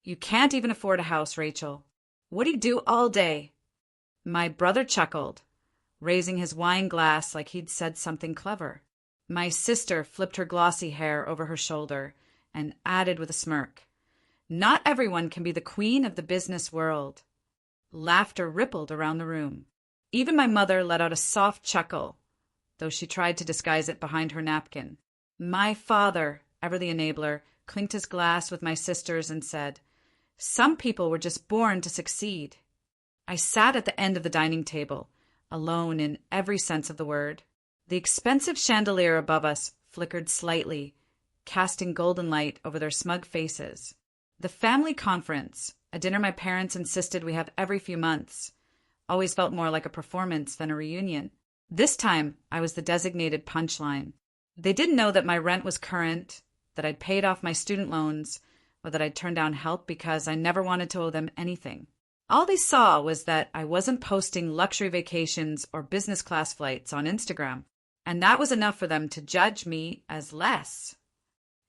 You can't even afford a house, Rachel. What do you do all day?" My brother chuckled, raising his wine glass like he'd said something clever. My sister flipped her glossy hair over her shoulder and added with a smirk, "Not everyone can be the queen of the business world." Laughter rippled around the room. Even my mother let out a soft chuckle, though she tried to disguise it behind her napkin. My father, ever the enabler, clinked his glass with my sisters and said, "Some people were just born to succeed." I sat at the end of the dining table, alone in every sense of the word. The expensive chandelier above us flickered slightly, casting golden light over their smug faces. The family conference, a dinner my parents insisted we have every few months, always felt more like a performance than a reunion. This time, I was the designated punchline. They didn't know that my rent was current, that I'd paid off my student loans, or that I'd turned down help because I never wanted to owe them anything. All they saw was that I wasn't posting luxury vacations or business class flights on Instagram, and that was enough for them to judge me as less.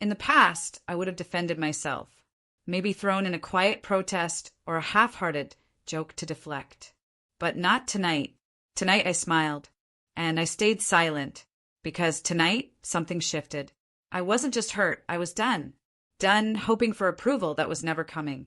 In the past, I would have defended myself, maybe thrown in a quiet protest or a half-hearted joke to deflect. But not tonight. Tonight I smiled, and I stayed silent, because tonight something shifted. I wasn't just hurt, I was done. Done hoping for approval that was never coming.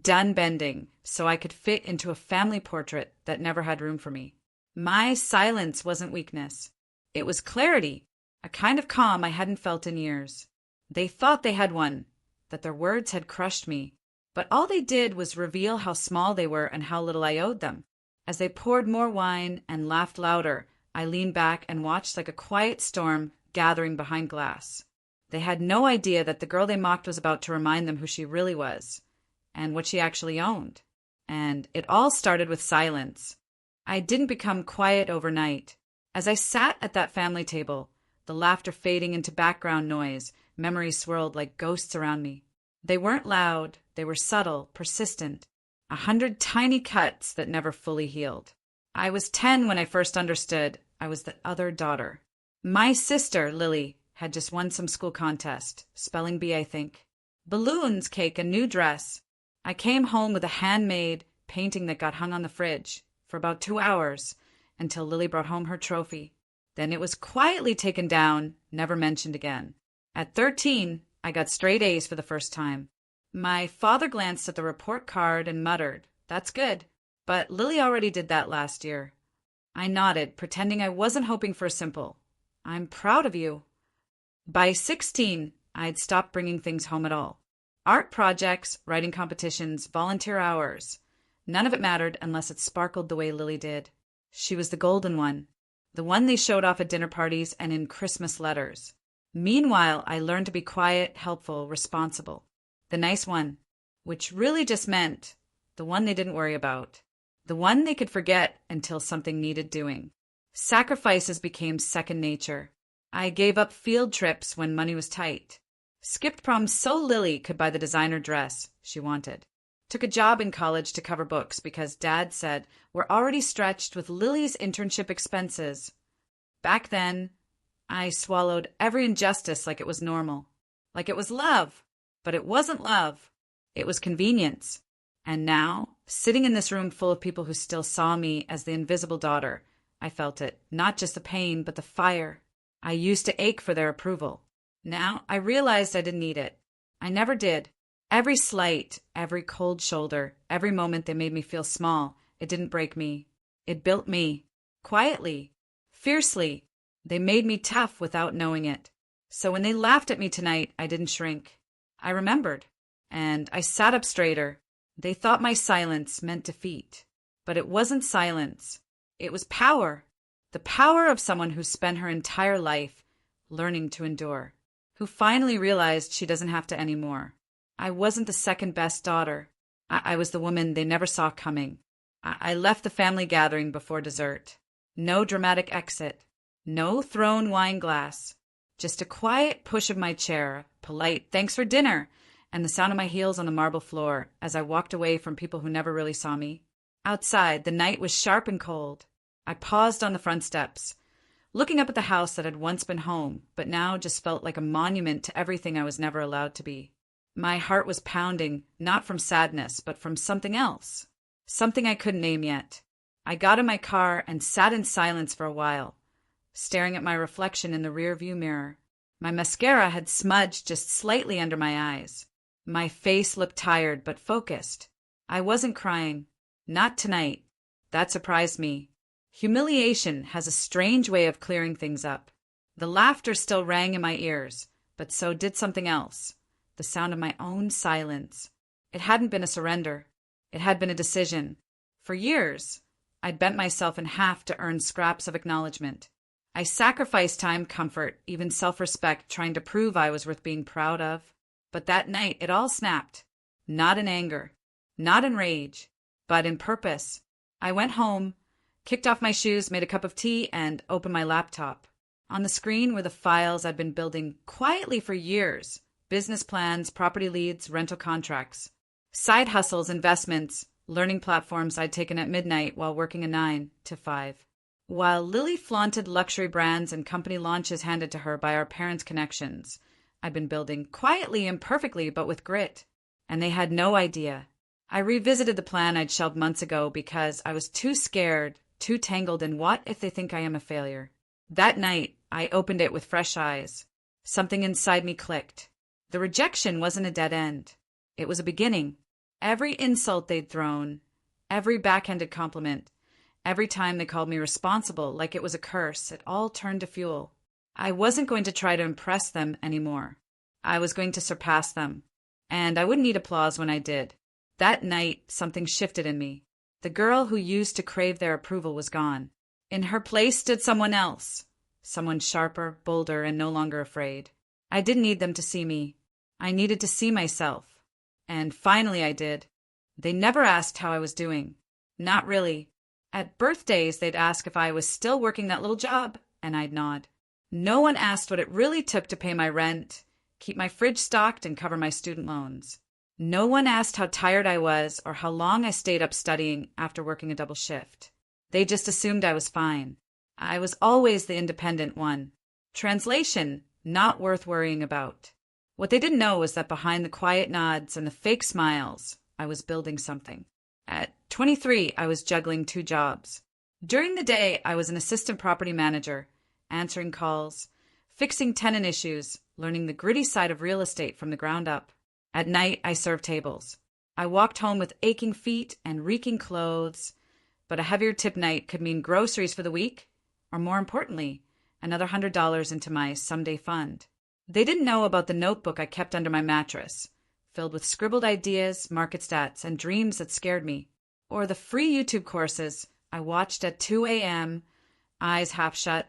Done bending so I could fit into a family portrait that never had room for me. My silence wasn't weakness. It was clarity, a kind of calm I hadn't felt in years. They thought they had one, that their words had crushed me, but all they did was reveal how small they were and how little I owed them. As they poured more wine and laughed louder, I leaned back and watched like a quiet storm gathering behind glass. They had no idea that the girl they mocked was about to remind them who she really was, and what she actually owned. And it all started with silence. I didn't become quiet overnight. As I sat at that family table, the laughter fading into background noise, memories swirled like ghosts around me. They weren't loud, they were subtle, persistent. 100 tiny cuts that never fully healed. I was 10 when I first understood I was the other daughter. My sister, Lily, had just won some school contest, spelling bee, I think. Balloons, cake, a new dress. I came home with a handmade painting that got hung on the fridge for about 2 hours until Lily brought home her trophy. Then it was quietly taken down, never mentioned again. At 13, I got straight A's for the first time. My father glanced at the report card and muttered, "That's good. But Lily already did that last year." I nodded, pretending I wasn't hoping for a simple, "I'm proud of you." By 16, I'd stopped bringing things home at all. Art projects, writing competitions, volunteer hours. None of it mattered unless it sparkled the way Lily did. She was the golden one, the one they showed off at dinner parties and in Christmas letters. Meanwhile, I learned to be quiet, helpful, responsible. The nice one, which really just meant the one they didn't worry about, the one they could forget until something needed doing. Sacrifices became second nature. I gave up field trips when money was tight. Skipped prom so Lily could buy the designer dress she wanted. Took a job in college to cover books because Dad said we're already stretched with Lily's internship expenses. Back then, I swallowed every injustice like it was normal, like it was love. But it wasn't love. It was convenience. And now, sitting in this room full of people who still saw me as the invisible daughter, I felt it, not just the pain, but the fire. I used to ache for their approval. Now, I realized I didn't need it. I never did. Every slight, every cold shoulder, every moment they made me feel small, it didn't break me. It built me. Quietly. Fiercely. They made me tough without knowing it. So when they laughed at me tonight, I didn't shrink. I remembered, and I sat up straighter. They thought my silence meant defeat. But it wasn't silence. It was power. The power of someone who spent her entire life learning to endure, who finally realized she doesn't have to anymore. I wasn't the second best daughter. I was the woman they never saw coming. I left the family gathering before dessert. No dramatic exit. No thrown wine glass. Just a quiet push of my chair, polite "thanks for dinner," and the sound of my heels on the marble floor as I walked away from people who never really saw me. Outside, the night was sharp and cold. I paused on the front steps, looking up at the house that had once been home, but now just felt like a monument to everything I was never allowed to be. My heart was pounding, not from sadness, but from something else. Something I couldn't name yet. I got in my car and sat in silence for a while, staring at my reflection in the rearview mirror. My mascara had smudged just slightly under my eyes. My face looked tired but focused. I wasn't crying. Not tonight. That surprised me. Humiliation has a strange way of clearing things up. The laughter still rang in my ears, but so did something else. The sound of my own silence. It hadn't been a surrender. It had been a decision. For years, I'd bent myself in half to earn scraps of acknowledgement. I sacrificed time, comfort, even self-respect, trying to prove I was worth being proud of. But that night, it all snapped. Not in anger, not in rage, but in purpose. I went home, kicked off my shoes, made a cup of tea, and opened my laptop. On the screen were the files I'd been building quietly for years. Business plans, property leads, rental contracts. Side hustles, investments, learning platforms I'd taken at midnight while working a 9 to 5. While Lily flaunted luxury brands and company launches handed to her by our parents' connections, I'd been building quietly, imperfectly, but with grit. And they had no idea. I revisited the plan I'd shelved months ago because I was too scared, too tangled in what if they think I am a failure. That night, I opened it with fresh eyes. Something inside me clicked. The rejection wasn't a dead end. It was a beginning. Every insult they'd thrown, every backhanded compliment, every time they called me responsible like it was a curse, it all turned to fuel. I wasn't going to try to impress them anymore. I was going to surpass them. And I wouldn't need applause when I did. That night, something shifted in me. The girl who used to crave their approval was gone. In her place stood someone else. Someone sharper, bolder, and no longer afraid. I didn't need them to see me. I needed to see myself. And finally I did. They never asked how I was doing. Not really. At birthdays, they'd ask if I was still working that little job, and I'd nod. No one asked what it really took to pay my rent, keep my fridge stocked, and cover my student loans. No one asked how tired I was or how long I stayed up studying after working a double shift. They just assumed I was fine. I was always the independent one. Translation, not worth worrying about. What they didn't know was that behind the quiet nods and the fake smiles, I was building something. At 23, I was juggling 2 jobs. During the day, I was an assistant property manager, answering calls, fixing tenant issues, learning the gritty side of real estate from the ground up. At night, I served tables. I walked home with aching feet and reeking clothes, but a heavier tip night could mean groceries for the week, or more importantly, another $100 into my someday fund. They didn't know about the notebook I kept under my mattress, filled with scribbled ideas, market stats, and dreams that scared me, or the free YouTube courses I watched at 2 a.m., eyes half shut,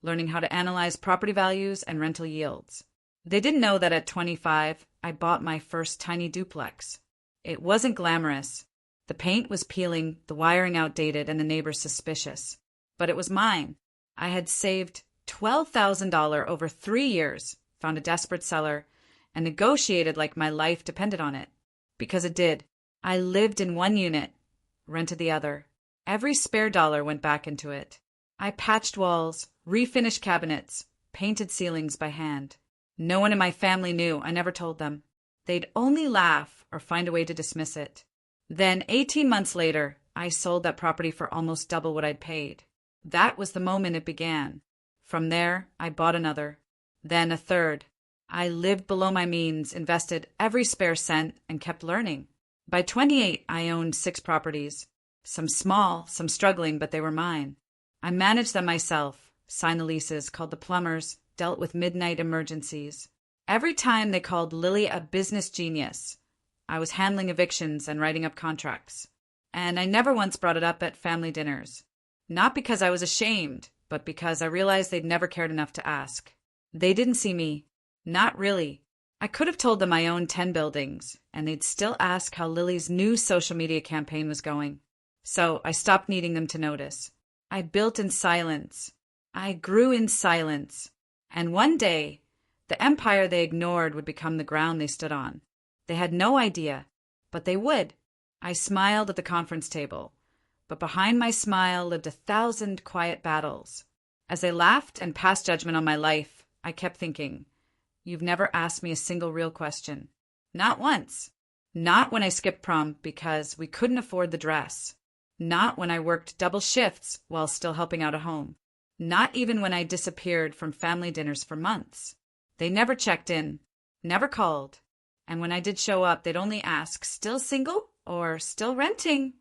learning how to analyze property values and rental yields. They didn't know that at 25, I bought my first tiny duplex. It wasn't glamorous. The paint was peeling, the wiring outdated, and the neighbors suspicious. But it was mine. I had saved $12,000 over 3 years, found a desperate seller, and negotiated like my life depended on it. Because it did. I lived in one unit, rented the other. Every spare dollar went back into it. I patched walls, refinished cabinets, painted ceilings by hand. No one in my family knew. I never told them. They'd only laugh or find a way to dismiss it. Then, 18 months later, I sold that property for almost double what I'd paid. That was the moment it began. From there, I bought another. Then a third. I lived below my means, invested every spare cent, and kept learning. By 28, I owned 6 properties. Some small, some struggling, but they were mine. I managed them myself, signed the leases, called the plumbers, dealt with midnight emergencies. Every time they called Lily a business genius, I was handling evictions and writing up contracts. And I never once brought it up at family dinners. Not because I was ashamed, but because I realized they'd never cared enough to ask. They didn't see me. Not really. I could have told them I owned 10 buildings, and they'd still ask how Lily's new social media campaign was going. So I stopped needing them to notice. I built in silence. I grew in silence. And one day, the empire they ignored would become the ground they stood on. They had no idea, but they would. I smiled at the conference table, but behind my smile lived 1,000 quiet battles. As they laughed and passed judgment on my life, I kept thinking, "You've never asked me a single real question." Not once. Not when I skipped prom because we couldn't afford the dress. Not when I worked double shifts while still helping out at home. Not even when I disappeared from family dinners for months. They never checked in, never called. And when I did show up, they'd only ask, "Still single or still renting?"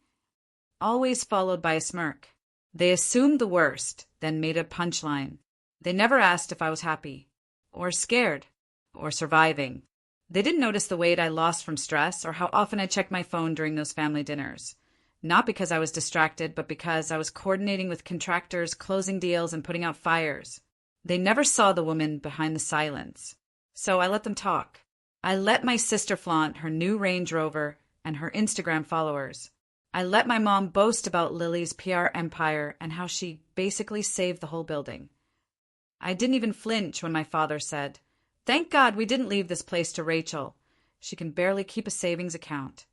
Always followed by a smirk. They assumed the worst, then made a punchline. They never asked if I was happy, or scared, or surviving. They didn't notice the weight I lost from stress or how often I checked my phone during those family dinners. Not because I was distracted, but because I was coordinating with contractors, closing deals, and putting out fires. They never saw the woman behind the silence. So I let them talk. I let my sister flaunt her new Range Rover and her Instagram followers. I let my mom boast about Lily's PR empire and how she basically saved the whole building. I didn't even flinch when my father said, "Thank God we didn't leave this place to Rachel. She can barely keep a savings account."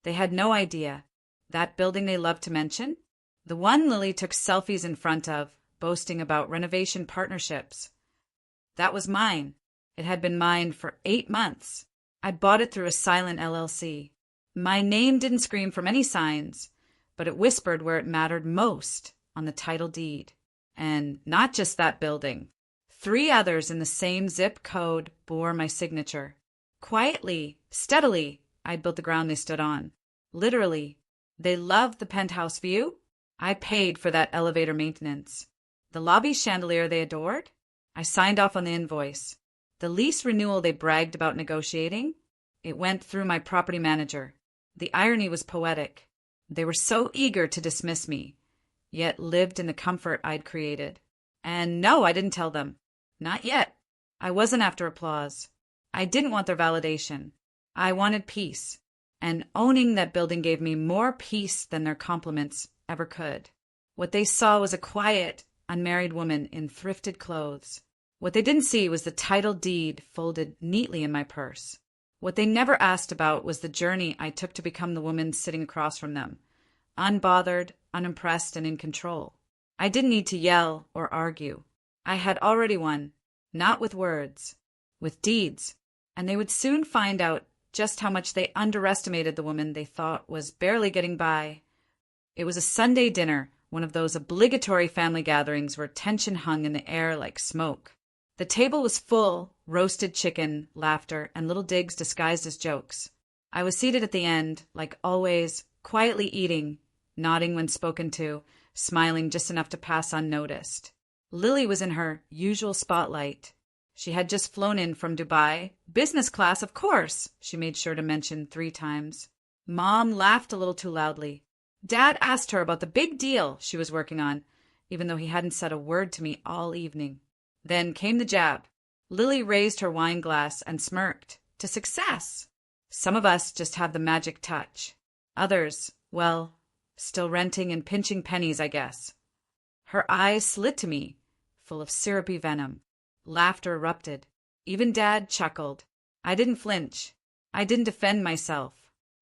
They had no idea. That building they loved to mention? The one Lily took selfies in front of, boasting about renovation partnerships. That was mine. It had been mine for 8 months. I bought it through a silent LLC. My name didn't scream from any signs, but it whispered where it mattered most, on the title deed. And not just that building. 3 others in the same zip code bore my signature. Quietly, steadily, I'd built the ground they stood on. Literally. They loved the penthouse view. I paid for that elevator maintenance. The lobby chandelier they adored. I signed off on the invoice. The lease renewal they bragged about negotiating. It went through my property manager. The irony was poetic. They were so eager to dismiss me, yet lived in the comfort I'd created. And no, I didn't tell them. Not yet. I wasn't after applause. I didn't want their validation. I wanted peace. And owning that building gave me more peace than their compliments ever could. What they saw was a quiet, unmarried woman in thrifted clothes. What they didn't see was the title deed folded neatly in my purse. What they never asked about was the journey I took to become the woman sitting across from them, unbothered, unimpressed, and in control. I didn't need to yell or argue. I had already won, not with words, with deeds, and they would soon find out just how much they underestimated the woman they thought was barely getting by. It was a Sunday dinner, one of those obligatory family gatherings where tension hung in the air like smoke. The table was full, roasted chicken, laughter, and little digs disguised as jokes. I was seated at the end, like always, quietly eating, nodding when spoken to, smiling just enough to pass unnoticed. Lily was in her usual spotlight. She had just flown in from Dubai. Business class, of course, she made sure to mention 3 times. Mom laughed a little too loudly. Dad asked her about the big deal she was working on, even though he hadn't said a word to me all evening. Then came the jab. Lily raised her wine glass and smirked. To success! Some of us just have the magic touch. Others, well, still renting and pinching pennies, I guess. Her eyes slid to me, full of syrupy venom. Laughter erupted. Even Dad chuckled. I didn't flinch. I didn't defend myself.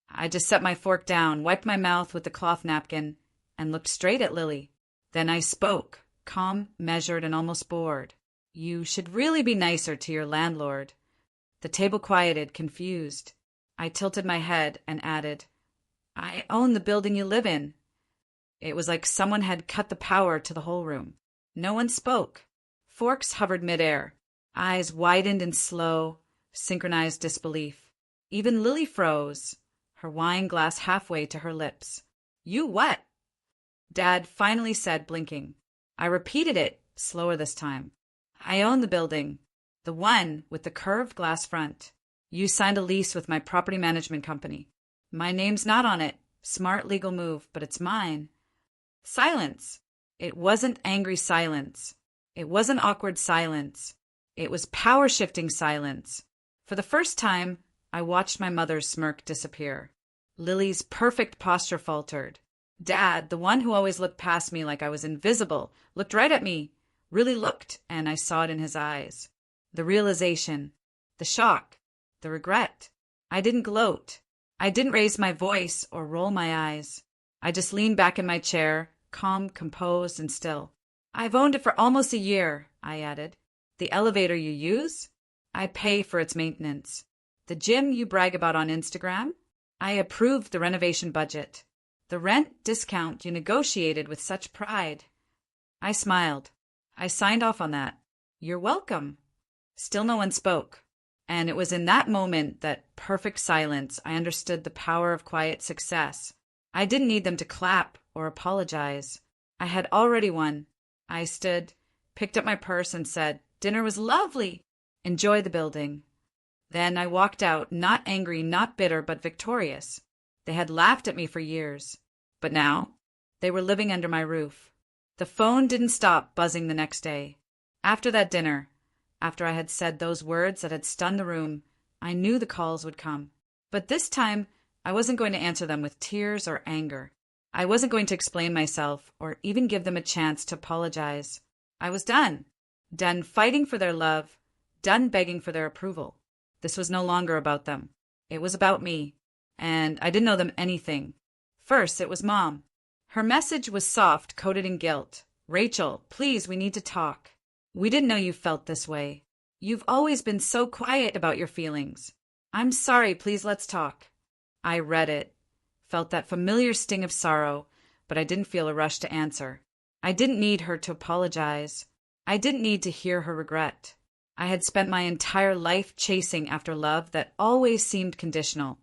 I just set my fork down, wiped my mouth with the cloth napkin, and looked straight at Lily. Then I spoke, calm, measured, and almost bored. You should really be nicer to your landlord. The table quieted, confused. I tilted my head and added, I own the building you live in. It was like someone had cut the power to the whole room. No one spoke. Forks hovered midair. Eyes widened in slow, synchronized disbelief. Even Lily froze, her wine glass halfway to her lips. You what? Dad finally said, blinking. I repeated it, slower this time. I own the building, the one with the curved glass front. You signed a lease with my property management company. My name's not on it. Smart legal move, but it's mine. Silence. It wasn't angry silence. It wasn't awkward silence. It was power-shifting silence. For the first time, I watched my mother's smirk disappear. Lily's perfect posture faltered. Dad, the one who always looked past me like I was invisible, looked right at me, really looked, and I saw it in his eyes. The realization, the shock, the regret. I didn't gloat. I didn't raise my voice or roll my eyes. I just leaned back in my chair, calm, composed, and still. I've owned it for almost a year, I added. The elevator you use? I pay for its maintenance. The gym you brag about on Instagram? I approved the renovation budget. The rent discount you negotiated with such pride. I smiled. I signed off on that. You're welcome. Still no one spoke. And it was in that moment, that perfect silence, I understood the power of quiet success. I didn't need them to clap or apologize. I had already won. I stood, picked up my purse and said, "Dinner was lovely. Enjoy the building." Then I walked out, not angry, not bitter, but victorious. They had laughed at me for years. But now, they were living under my roof. The phone didn't stop buzzing the next day. After that dinner, after I had said those words that had stunned the room, I knew the calls would come. But this time, I wasn't going to answer them with tears or anger. I wasn't going to explain myself or even give them a chance to apologize. I was done. Done fighting for their love, done begging for their approval. This was no longer about them. It was about me. And I didn't owe them anything. First, it was Mom. Her message was soft, coated in guilt. "Rachel, please, we need to talk. We didn't know you felt this way. You've always been so quiet about your feelings. I'm sorry, please let's talk." I read it, felt that familiar sting of sorrow, but I didn't feel a rush to answer. I didn't need her to apologize. I didn't need to hear her regret. I had spent my entire life chasing after love that always seemed conditional,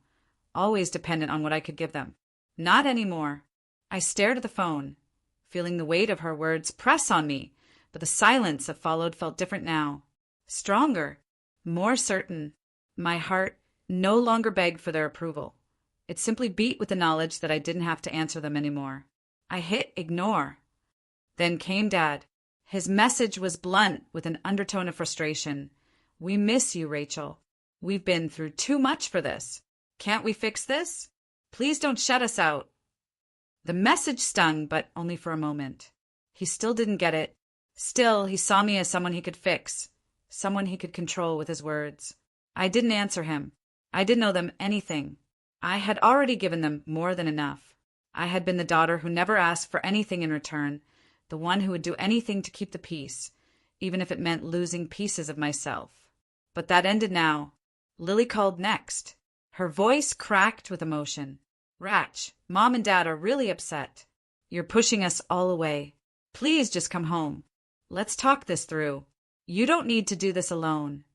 always dependent on what I could give them. Not anymore. I stared at the phone, feeling the weight of her words press on me, but the silence that followed felt different now. Stronger, more certain. My heart no longer begged for their approval. It simply beat with the knowledge that I didn't have to answer them anymore. I hit ignore. Then came Dad. His message was blunt with an undertone of frustration. "We miss you, Rachel. We've been through too much for this. Can't we fix this? Please don't shut us out." The message stung, but only for a moment. He still didn't get it. Still, he saw me as someone he could fix, someone he could control with his words. I didn't answer him. I didn't owe them anything. I had already given them more than enough. I had been the daughter who never asked for anything in return, the one who would do anything to keep the peace, even if it meant losing pieces of myself. But that ended now. Lily called next. Her voice cracked with emotion. "Ratch, Mom and Dad are really upset. You're pushing us all away. Please just come home. Let's talk this through. You don't need to do this alone."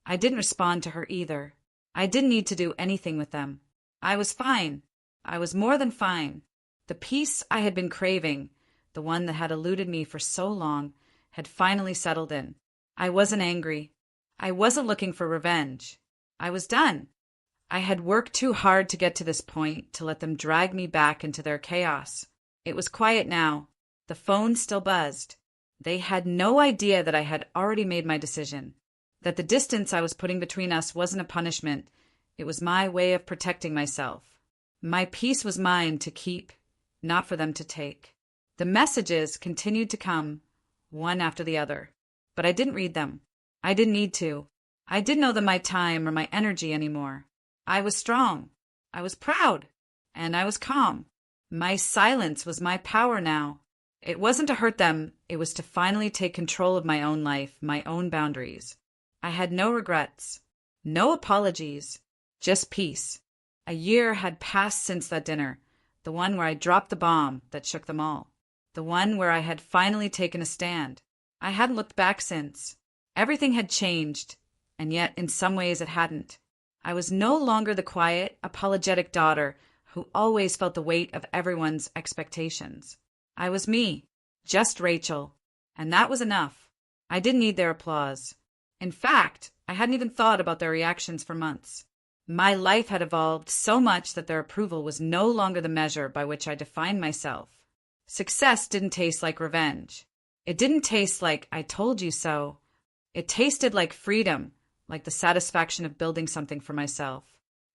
I didn't respond to her either. I didn't need to do anything with them. I was fine. I was more than fine. The peace I had been craving, the one that had eluded me for so long, had finally settled in. I wasn't angry. I wasn't looking for revenge. I was done. I had worked too hard to get to this point to let them drag me back into their chaos. It was quiet now. The phone still buzzed. They had no idea that I had already made my decision, that the distance I was putting between us wasn't a punishment. It was my way of protecting myself. My peace was mine to keep, not for them to take. The messages continued to come, one after the other, but I didn't read them. I didn't need to. I didn't owe them my time or my energy anymore. I was strong. I was proud. And I was calm. My silence was my power now. It wasn't to hurt them. It was to finally take control of my own life, my own boundaries. I had no regrets, no apologies, just peace. A year had passed since that dinner, the one where I dropped the bomb that shook them all, the one where I had finally taken a stand. I hadn't looked back since. Everything had changed, and yet in some ways it hadn't. I was no longer the quiet, apologetic daughter who always felt the weight of everyone's expectations. I was me, just Rachel, and that was enough. I didn't need their applause. In fact, I hadn't even thought about their reactions for months. My life had evolved so much that their approval was no longer the measure by which I defined myself. Success didn't taste like revenge. It didn't taste like "I told you so." It tasted like freedom, like the satisfaction of building something for myself.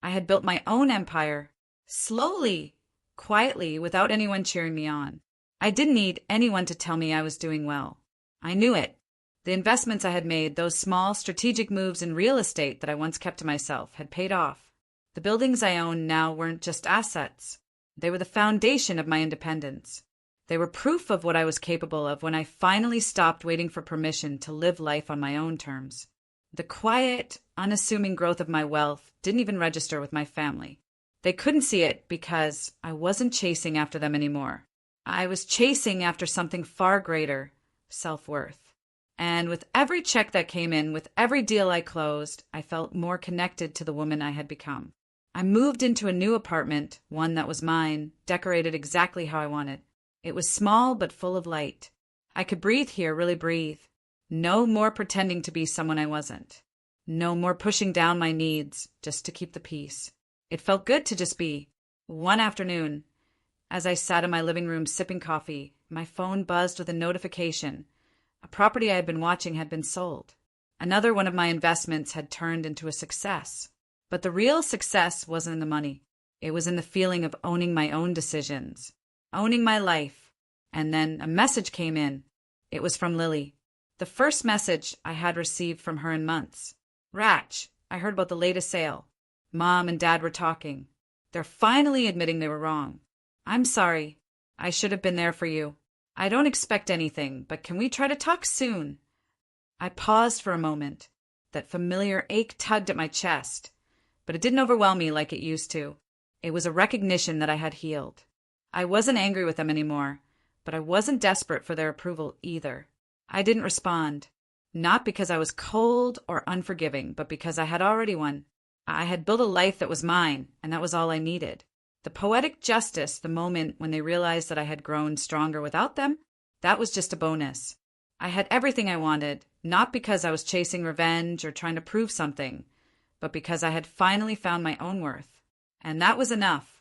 I had built my own empire, slowly, quietly, without anyone cheering me on. I didn't need anyone to tell me I was doing well. I knew it. The investments I had made, those small strategic moves in real estate that I once kept to myself, had paid off. The buildings I owned now weren't just assets. They were the foundation of my independence. They were proof of what I was capable of when I finally stopped waiting for permission to live life on my own terms. The quiet, unassuming growth of my wealth didn't even register with my family. They couldn't see it because I wasn't chasing after them anymore. I was chasing after something far greater, self-worth. And with every check that came in, with every deal I closed, I felt more connected to the woman I had become. I moved into a new apartment, one that was mine, decorated exactly how I wanted. It was small but full of light. I could breathe here, really breathe. No more pretending to be someone I wasn't. No more pushing down my needs just to keep the peace. It felt good to just be. One afternoon, as I sat in my living room sipping coffee, my phone buzzed with a notification. A property I had been watching had been sold. Another one of my investments had turned into a success. But the real success wasn't in the money. It was in the feeling of owning my own decisions, owning my life. And then a message came in. It was from Lily. The first message I had received from her in months. Ratch, I heard about the latest sale. Mom and Dad were talking. They're finally admitting they were wrong. I'm sorry. I should have been there for you. I don't expect anything, but can we try to talk soon? I paused for a moment. That familiar ache tugged at my chest, but it didn't overwhelm me like it used to. It was a recognition that I had healed. I wasn't angry with them anymore, but I wasn't desperate for their approval either. I didn't respond, not because I was cold or unforgiving, but because I had already won. I had built a life that was mine, and that was all I needed. The poetic justice, the moment when they realized that I had grown stronger without them, that was just a bonus. I had everything I wanted, not because I was chasing revenge or trying to prove something, but because I had finally found my own worth. And that was enough.